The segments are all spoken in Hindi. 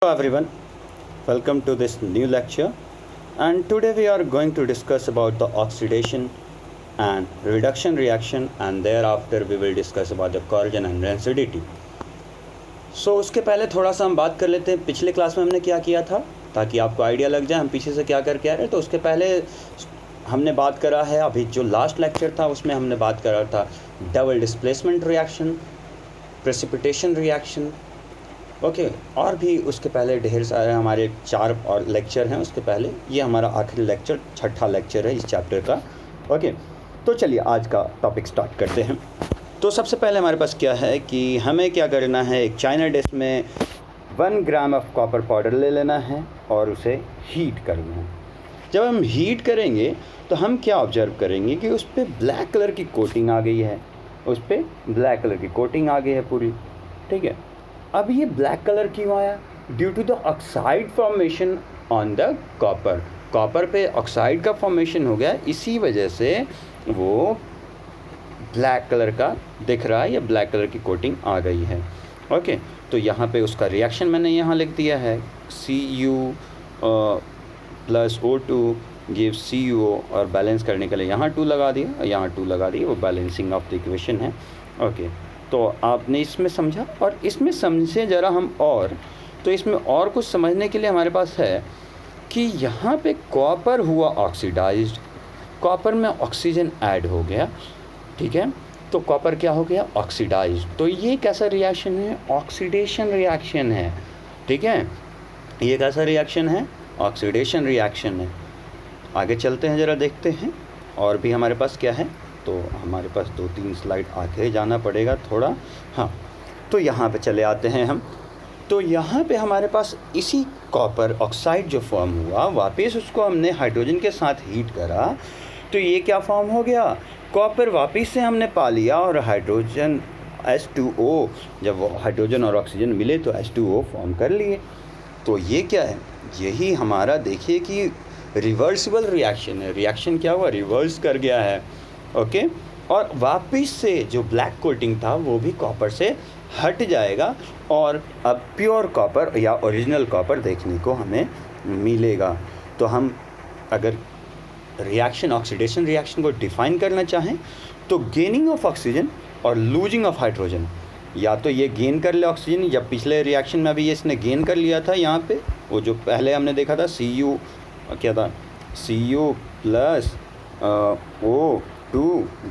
Hello everyone, welcome to this new lecture, and today we are going to discuss about the oxidation and reduction reaction, and thereafter we will discuss about the corrosion and rancidity. उसके पहले थोड़ा सा हम बात कर लेते हैं पिछले क्लास में हमने क्या किया था, ताकि आपको आइडिया लग जाए हम पीछे से क्या करके आ रहे हैं। तो उसके पहले हमने बात करा है, अभी जो लास्ट लेक्चर था उसमें हमने बात करा था double displacement reaction, precipitation reaction, okay. और भी उसके पहले ढेर सारे हमारे 4 और लेक्चर हैं। उसके पहले ये हमारा आखिरी लेक्चर, छठा लेक्चर है इस चैप्टर का, ओके। तो चलिए आज का टॉपिक स्टार्ट करते हैं। तो सबसे पहले हमारे पास क्या है कि हमें क्या करना है, एक चाइना डिश में 1 ग्राम ऑफ कॉपर पाउडर ले लेना है और उसे हीट करना है। जब हम हीट करेंगे तो हम क्या ऑब्जर्व करेंगे कि उस पर ब्लैक कलर की कोटिंग आ गई है, उस पर ब्लैक कलर की कोटिंग आ गई है पूरी, ठीक है। अब ये ब्लैक कलर क्यों आया? Due to the oxide formation on the copper. Copper पे ऑक्साइड का फॉर्मेशन हो गया, इसी वजह से वो ब्लैक कलर का दिख रहा है या ब्लैक कलर की कोटिंग आ गई है, ओके। तो यहाँ पे उसका रिएक्शन मैंने यहाँ लिख दिया है, Cu plus O2 give CuO, और बैलेंस करने के लिए यहाँ 2 लगा दिया, यहाँ 2 लगा दिया, वो बैलेंसिंग ऑफ द इक्वेशन है, ओके। तो आपने इसमें समझा, और इसमें समझे ज़रा हम, और तो इसमें और कुछ समझने के लिए हमारे पास है कि यहाँ पे कॉपर हुआ ऑक्सीडाइज्ड, कॉपर में ऑक्सीजन ऐड हो गया, ठीक है। तो कॉपर क्या हो गया? ऑक्सीडाइज्ड। तो ये कैसा रिएक्शन है? ऑक्सीडेशन रिएक्शन है, ठीक है। ये कैसा रिएक्शन है? ऑक्सीडेशन रिएक्शन है। आगे चलते हैं, ज़रा देखते हैं और भी हमारे पास क्या है। तो हमारे पास 2-3 स्लाइड आगे जाना पड़ेगा थोड़ा, हाँ। तो यहाँ पे चले आते हैं हम। तो यहाँ पे हमारे पास इसी कॉपर ऑक्साइड जो फॉर्म हुआ, वापस उसको हमने हाइड्रोजन के साथ हीट करा, तो ये क्या फॉर्म हो गया? कॉपर वापस से हमने पा लिया, और हाइड्रोजन H2O, जब वो हाइड्रोजन और ऑक्सीजन मिले तो H2O फॉर्म कर लिए। तो ये क्या है? यही हमारा देखिए कि रिवर्सिबल रिएक्शन है। रिएक्शन क्या हुआ? रिवर्स कर गया है, ओके। और वापस से जो ब्लैक कोटिंग था वो भी कॉपर से हट जाएगा, और अब प्योर कॉपर या ओरिजिनल कॉपर देखने को हमें मिलेगा। तो हम अगर रिएक्शन, ऑक्सीडेशन रिएक्शन को डिफ़ाइन करना चाहें तो गेनिंग ऑफ ऑक्सीजन और लूजिंग ऑफ हाइड्रोजन, या तो ये गेन कर ले ऑक्सीजन, जब पिछले रिएक्शन में अभी ये इसने गेन कर लिया था, यहाँ पे वो जो पहले हमने देखा था Cu क्या था, Cu plus O2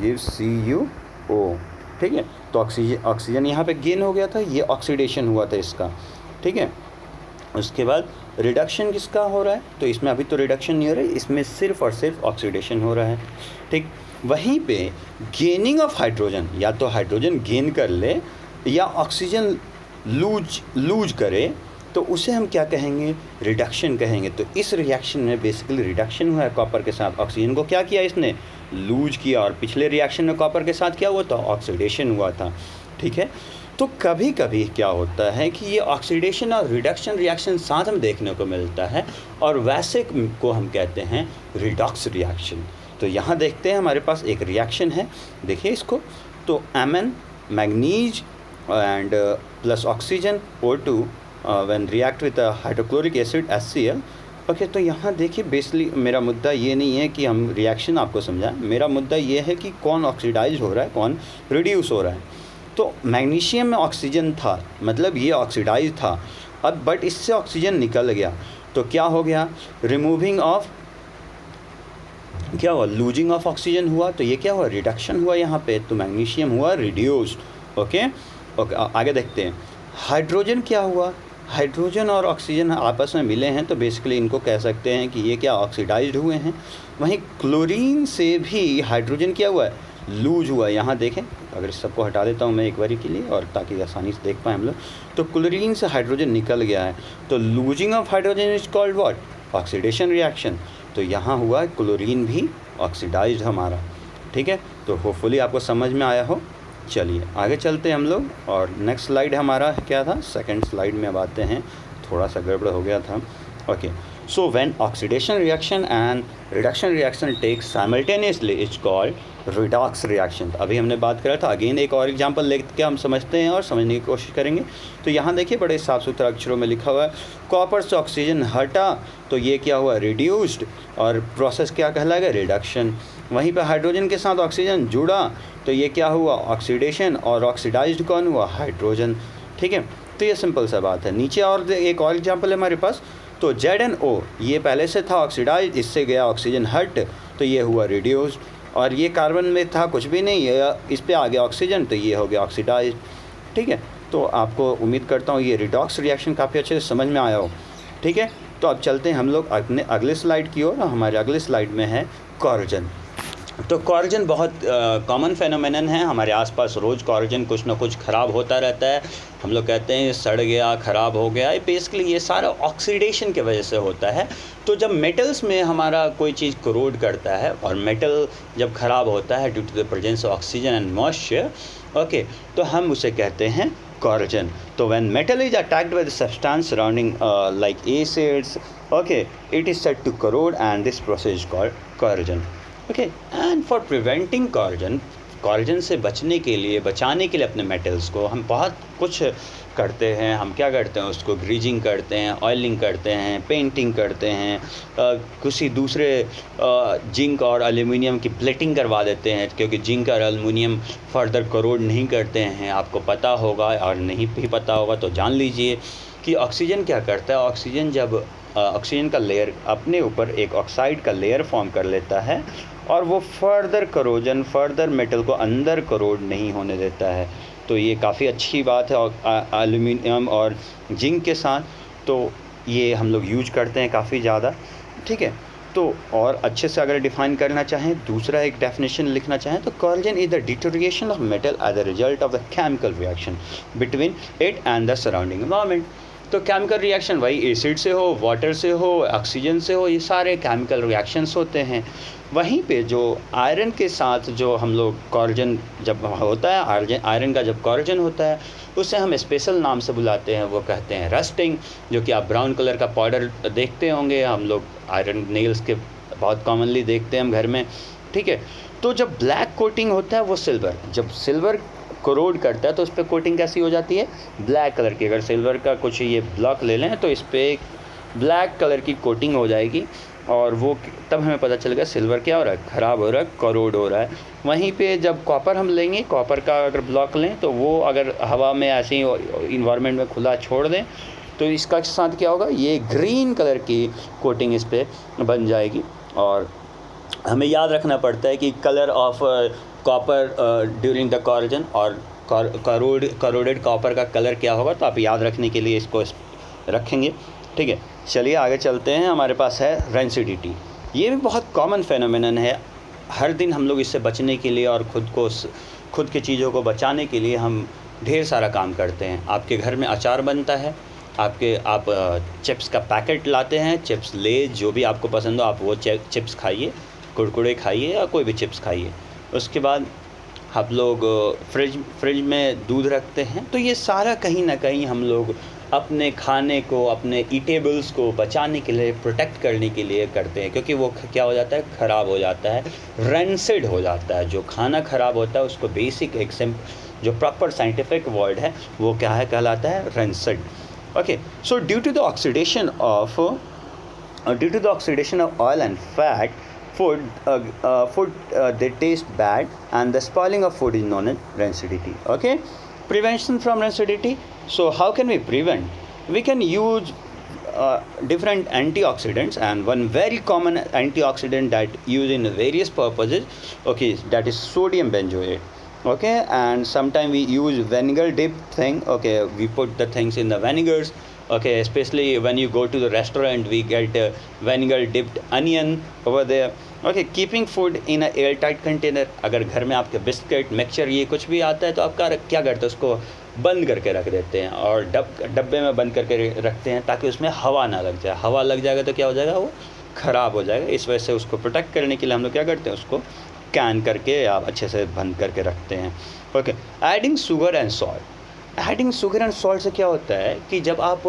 gives CuO, ठीक है। तो ऑक्सीजन यहाँ पे गेन हो गया था, ये ऑक्सीडेशन हुआ था इसका, ठीक है। उसके बाद रिडक्शन किसका हो रहा है? तो इसमें अभी तो रिडक्शन नहीं हो रहा है, इसमें सिर्फ और सिर्फ ऑक्सीडेशन हो रहा है, ठीक। वहीं पे गेनिंग ऑफ हाइड्रोजन, या तो हाइड्रोजन गेन कर ले या ऑक्सीजन लूज करे, तो उसे हम क्या कहेंगे? रिडक्शन कहेंगे। तो इस रिएक्शन में बेसिकली रिडक्शन हुआ है कॉपर के साथ। ऑक्सीजन को क्या किया इसने? लूज किया, और पिछले रिएक्शन में कॉपर के साथ क्या हुआ था? ऑक्सीडेशन हुआ था, ठीक है। तो कभी कभी क्या होता है कि ये ऑक्सीडेशन और रिडक्शन रिएक्शन साथ में देखने को मिलता है, और वैसे को हम कहते हैं रिडॉक्स रिएक्शन। तो यहाँ देखते हैं हमारे पास एक रिएक्शन है, देखिए इसको। तो Mn manganese and plus oxygen O2 when react with hydrochloric acid HCl, okay. तो यहाँ देखिए बेसिकली मेरा मुद्दा ये नहीं है कि हम रिएक्शन आपको समझाएं, मेरा मुद्दा ये है कि कौन ऑक्सीडाइज हो रहा है, कौन रिड्यूस हो रहा है। तो मैग्नीशियम में ऑक्सीजन था, मतलब ये ऑक्सीडाइज था, अब बट इससे ऑक्सीजन निकल गया, तो क्या हो गया? रिमूविंग ऑफ, क्या हुआ? लूजिंग ऑफ ऑक्सीजन हुआ, तो ये क्या हुआ? रिडक्शन हुआ यहाँ पे, तो मैग्नीशियम हुआ रिड्यूस्ड, ओके। आगे देखते हैं। हाइड्रोजन क्या हुआ? हाइड्रोजन और ऑक्सीजन आपस में मिले हैं, तो बेसिकली इनको कह सकते हैं कि ये क्या? ऑक्सीडाइज्ड हुए हैं। वहीं क्लोरीन से भी हाइड्रोजन क्या हुआ है? लूज हुआ है। यहाँ देखें, अगर इस सबको हटा देता हूँ मैं एक बारी के लिए, और ताकि आसानी से देख पाएँ हम लोग, तो क्लोरीन से हाइड्रोजन निकल गया है, तो losing of hydrogen is called what? Oxidation reaction. तो यहाँ हुआ क्लोरीन भी ऑक्सीडाइज्ड हमारा, ठीक है। तो होपफुली आपको समझ में आया हो। चलिए आगे चलते हैं हम लोग, और नेक्स्ट स्लाइड हमारा क्या था? सेकंड स्लाइड में अब आते हैं, थोड़ा सा गड़बड़ हो गया था, okay. So when oxidation reaction and reduction reaction takes simultaneously, it's called redox reaction. अभी हमने बात करा था, अगेन एक और एग्जांपल लेके हम समझते हैं और समझने की कोशिश करेंगे. तो यहाँ देखिए बड़े साफ सुथरा अक्षरों में लिखा हुआ है, कॉपर से ऑक्सीजन हटा तो ये क्या हुआ, रिड्यूस्ड, और प्रोसेस क्या कहलाएगा, रिडक्शन. वहीं पर हाइड्रोजन के साथ ऑक्सीजन जुड़ा तो ये क्या हुआ, ऑक्सीडेशन, और ऑक्सीडाइज्ड कौन हुआ, हाइड्रोजन. ठीक है, तो ये सिंपल सा बात है. नीचे और एक और एग्जांपल है हमारे पास. तो ZnO ये पहले से था ऑक्सीडाइज, इससे गया ऑक्सीजन हट तो ये हुआ रिड्यूस्ड, और ये कार्बन में था कुछ भी नहीं, ये इस पे आ गया ऑक्सीजन तो ये हो गया ऑक्सीडाइज. ठीक है, तो आपको उम्मीद करता हूँ ये रिडॉक्स रिएक्शन काफ़ी अच्छे से समझ में आया हो. ठीक है, तो अब चलते हैं हम लोग अपने अगले स्लाइड की ओर. हमारे अगले स्लाइड में है कॉर्जन. तो कॉर्जन बहुत कॉमन फेनोमेनन है. हमारे आसपास रोज़ कॉर्जन कुछ ना कुछ ख़राब होता रहता है. हम लोग कहते हैं सड़ गया, ख़राब हो गया. बेसिकली ये सारा ऑक्सीडेशन के वजह से होता है. तो जब मेटल्स में हमारा कोई चीज़ कोरोड करता है और मेटल जब ख़राब होता है due to the presence of oxygen and moisture, okay, तो हम उसे कहते हैं कॉर्जन. तो when metal is attacked with substance surrounding like acids, okay, it is said to corrode and this process is called corrosion. Okay, and for preventing corrosion से बचाने के लिए अपने मेटल्स को हम बहुत कुछ करते हैं. हम क्या करते हैं, उसको ग्रीजिंग करते हैं, ऑयलिंग करते हैं, पेंटिंग करते हैं, किसी दूसरे जिंक और एल्युमिनियम की प्लेटिंग करवा देते हैं, क्योंकि जिंक और एल्युमिनियम फर्दर करोड नहीं करते हैं. आपको पता होगा, और नहीं भी पता होगा तो जान लीजिए कि ऑक्सीजन क्या करता है. ऑक्सीजन जब ऑक्सीजन का लेयर अपने ऊपर एक ऑक्साइड का लेयर फॉर्म कर लेता है और वो फर्दर मेटल को अंदर करोड नहीं होने देता है. तो ये काफ़ी अच्छी बात है एल्युमिनियम और जिंक के साथ. तो ये हम लोग यूज करते हैं काफ़ी ज़्यादा. ठीक है, तो और अच्छे से अगर डिफाइन करना चाहें, दूसरा एक डेफिनेशन लिखना चाहें, तो corrosion is the deterioration of metal as a result of the chemical reaction between it and the surrounding environment. तो केमिकल रिएक्शन वही एसिड से हो, वाटर से हो, ऑक्सीजन से हो, ये सारे केमिकल रिएक्शंस होते हैं. वहीं पे जो आयरन के साथ जो हम लोग कॉर्जन जब होता है, आयरन का जब कॉर्जन होता है उसे हम स्पेशल नाम से बुलाते हैं, वो कहते हैं रस्टिंग, जो कि आप ब्राउन कलर का पाउडर देखते होंगे. हम लोग आयरन नेल्स के बहुत कॉमनली देखते हैं हम घर में. ठीक है, तो जब ब्लैक कोटिंग होता है वो जब सिल्वर कोरोड करता है तो उस पर कोटिंग कैसी हो जाती है, ब्लैक कलर की. अगर सिल्वर का कुछ ये ब्लॉक ले लें तो इस पर ब्लैक कलर की कोटिंग हो जाएगी, और वो तब हमें पता चलेगा सिल्वर क्या हो रहा है, ख़राब हो रहा है, कोरोड हो रहा है. वहीं पे जब कॉपर हम लेंगे, कॉपर का अगर ब्लॉक लें तो वो अगर हवा में ऐसे ही इन्वायरमेंट में खुला छोड़ दें तो इसका साथ क्या होगा, ये ग्रीन कलर की कोटिंग इस पर बन जाएगी. और हमें याद रखना पड़ता है कि colour of copper during the corrosion और करोडेड कॉपर का कलर क्या होगा, तो आप याद रखने के लिए इसको रखेंगे. ठीक है, चलिए आगे चलते हैं. हमारे पास है रेंसिडिटी. ये भी बहुत कॉमन फेनोमेनन है. हर दिन हम लोग इससे बचने के लिए और खुद की चीज़ों को बचाने के लिए हम ढेर सारा काम करते हैं. आपके घर में अचार बनता है, आप चिप्स का पैकेट लाते हैं, चिप्स ले जो भी आपको पसंद हो आप वो चिप्स खाइए, कुरकुरे खाइए या कोई भी चिप्स खाइए. उसके बाद आप लोग फ्रिज में दूध रखते हैं. तो ये सारा कहीं ना कहीं हम लोग अपने खाने को, अपने ईटेबल्स को बचाने के लिए, प्रोटेक्ट करने के लिए करते हैं, क्योंकि वो क्या हो जाता है, ख़राब हो जाता है, रेंसिड हो जाता है. जो खाना ख़राब होता है उसको बेसिक जो प्रॉपर साइंटिफिक वर्ड है वो क्या है, कहलाता है rancid. Okay, so due to the oxidation of oil and fat, food they taste bad, and the spoiling of food is known as rancidity. Okay, prevention from rancidity. So how can we prevent? We can use different antioxidants, and one very common antioxidant that used in various purposes, okay, that is sodium benzoate. Okay, and sometimes we use vinegar dip thing. Okay, we put the things in the vinegars. Okay, especially when you go to the restaurant, we get vinegar dipped onion over there. Okay, keeping food in a airtight container. अगर घर में आपके बिस्किट, मिक्सचर, ये कुछ भी आता है तो आप क्या करते हैं, उसको बंद करके रख देते हैं और डब्बे में बंद करके रखते हैं ताकि उसमें हवा ना लग जाए. हवा लग जाएगा तो क्या हो जाएगा, वो ख़राब हो जाएगा. इस वजह से उसको प्रोटेक्ट करने के लिए हम लोग क्या करते हैं, उसको कैन करके आप अच्छे से बंद करके रखते हैं. Okay, adding sugar and salt. से क्या होता है कि जब आप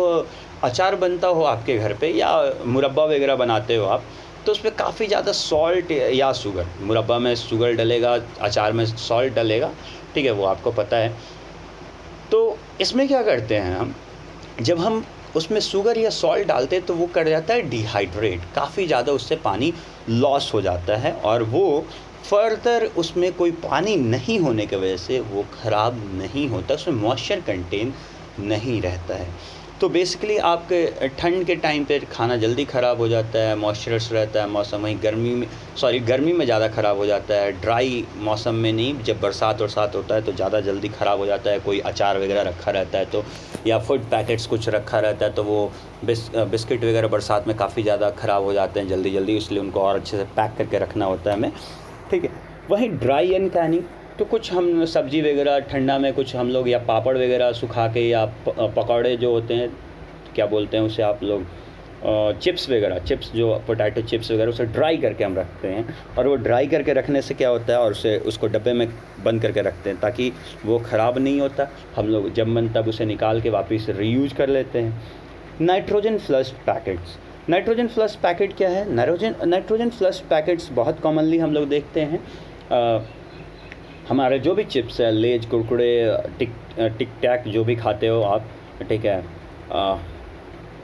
अचार बनता हो आपके घर पे या मुरब्बा वगैरह बनाते हो आप, तो उसमें काफ़ी ज़्यादा सॉल्ट या शुगर, मुरब्बा में शुगर डलेगा, अचार में सॉल्ट डलेगा, ठीक है, वो आपको पता है। तो इसमें क्या करते हैं हम, जब हम उसमें शुगर या सॉल्ट डालते हैं तो वो कर जाता है डिहाइड्रेट, काफ़ी ज़्यादा उससे पानी लॉस हो जाता है और वो फर्दर उसमें कोई पानी नहीं होने की वजह से वो ख़राब नहीं होता, उसमें मॉइस्चर कंटेन नहीं रहता है। तो बेसिकली आपके ठंड के टाइम पे खाना जल्दी ख़राब हो जाता है, मॉइस्चरस रहता है मौसम, वहीं गर्मी में ज़्यादा ख़राब हो जाता है, ड्राई मौसम में नहीं, जब बरसात होता है तो ज़्यादा जल्दी ख़राब हो जाता है। कोई अचार वगैरह रखा रहता है तो, या फूड पैकेट्स कुछ रखा रहता है तो वो बिस्किट वगैरह बरसात में काफ़ी ज़्यादा ख़राब हो जाते हैं जल्दी, इसलिए उनको और अच्छे से पैक करके रखना होता है हमें, ठीक है। वहीं ड्राई एंड कैनिंग, तो कुछ हम सब्ज़ी वगैरह ठंडा में कुछ हम लोग या पापड़ वगैरह सुखा के, या पकौड़े जो होते हैं, क्या बोलते हैं उसे आप लोग, चिप्स वगैरह, चिप्स जो पोटैटो चिप्स वगैरह, उसे ड्राई करके हम रखते हैं। और वो ड्राई करके रखने से क्या होता है, और उसको डब्बे में बंद करके रखते हैं ताकि वो ख़राब नहीं होता, हम लोग जब मन तब उसे निकाल के वापस रीयूज कर लेते हैं। Nitrogen flushed packets, nitrogen flush packet क्या है? नाइट्रोजन फ्लश पैकेट्स बहुत कॉमनली हम लोग देखते हैं, हमारे जो भी चिप्स है, लेज, कुरकुरे, टिक टैक जो भी खाते हो आप, ठीक है,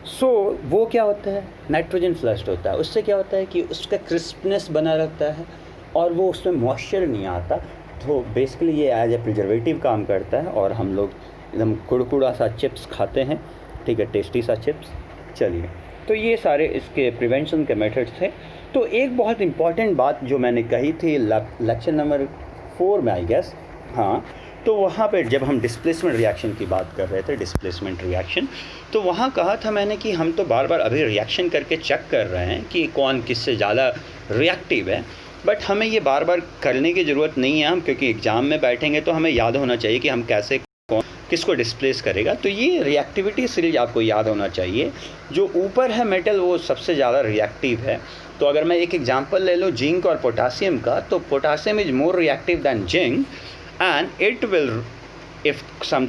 सो वो क्या होता है, नाइट्रोजन फ्लश्ड होता है। उससे क्या होता है कि उसका क्रिस्पनेस बना रहता है और वो उसमें मॉइस्चर नहीं आता, तो बेसिकली ये एज ए प्रिजर्वेटिव काम करता है और हम लोग एकदम कुरकुरा सा चिप्स खाते हैं, ठीक है, टेस्टी सा चिप्स। चलिए, तो ये सारे इसके प्रिवेंशन के मेथड्स थे। तो एक बहुत इम्पॉर्टेंट बात जो मैंने कही थी लेक्चर नंबर 4 में, आई गेस, हाँ, तो वहाँ पे जब हम डिस्प्लेसमेंट रिएक्शन की बात कर रहे थे, डिस्प्लेसमेंट रिएक्शन, तो वहाँ कहा था मैंने कि हम तो बार बार अभी रिएक्शन करके चेक कर रहे हैं कि कौन किससे ज़्यादा रिएक्टिव है, बट हमें ये बार बार करने की ज़रूरत नहीं है, हम क्योंकि एग्ज़ाम में बैठेंगे तो हमें याद होना चाहिए कि हम कैसे किसको डिस्प्लेस करेगा। तो ये रिएक्टिविटी सीरीज आपको याद होना चाहिए। जो ऊपर है मेटल वो सबसे ज़्यादा रिएक्टिव है। तो अगर मैं एक एग्जांपल ले लूँ जिंक और पोटासियम का, तो potassium is more reactive than zinc and it will, if some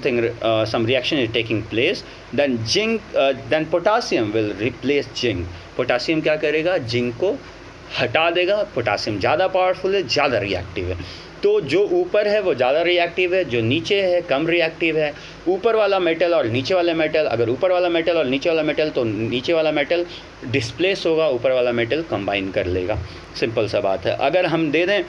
reaction is taking place, then potassium will replace zinc. Potassium क्या करेगा, जिंक को हटा देगा। पोटासियम ज़्यादा पावरफुल है, ज़्यादा रिएक्टिव है। तो जो ऊपर है वो ज़्यादा रिएक्टिव है, जो नीचे है कम रिएक्टिव है। ऊपर वाला मेटल और नीचे वाला मेटल, अगर ऊपर वाला मेटल और नीचे वाला मेटल, तो नीचे वाला मेटल डिस्प्लेस होगा, ऊपर वाला मेटल कंबाइन कर लेगा। सिंपल सा बात है। अगर हम दे दें,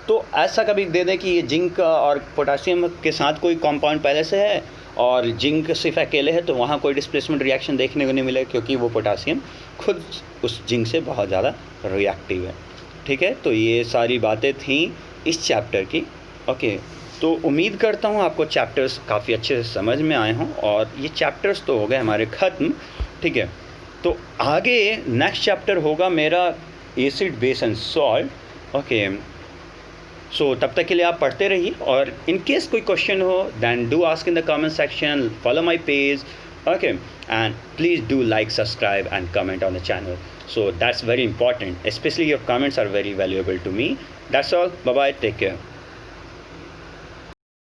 तो ऐसा कभी दे दें कि ये जिंक और पोटासियम के साथ कोई कंपाउंड पहले से है और जिंक सिर्फ अकेले है, तो वहाँ कोई डिस्प्लेसमेंट रिएक्शन देखने को नहीं मिलेगा, क्योंकि वो पोटासियम खुद उस जिंक से बहुत ज़्यादा रिएक्टिव है। ठीक है, तो ये सारी बातें थी इस चैप्टर की। ओके, तो उम्मीद करता हूँ आपको चैप्टर्स काफ़ी अच्छे से समझ में आए हों, और ये चैप्टर्स तो हो गए हमारे ख़त्म। ठीक है, तो आगे नेक्स्ट चैप्टर होगा मेरा acid, base and salt. Okay, so तब तक के लिए आप पढ़ते रहिए, और इन केस कोई क्वेश्चन हो then do ask in the comment section, follow my page, okay, and please do like, subscribe and comment on the channel. So that's very important, especially your comments are very valuable to me. That's all, bye bye, take care.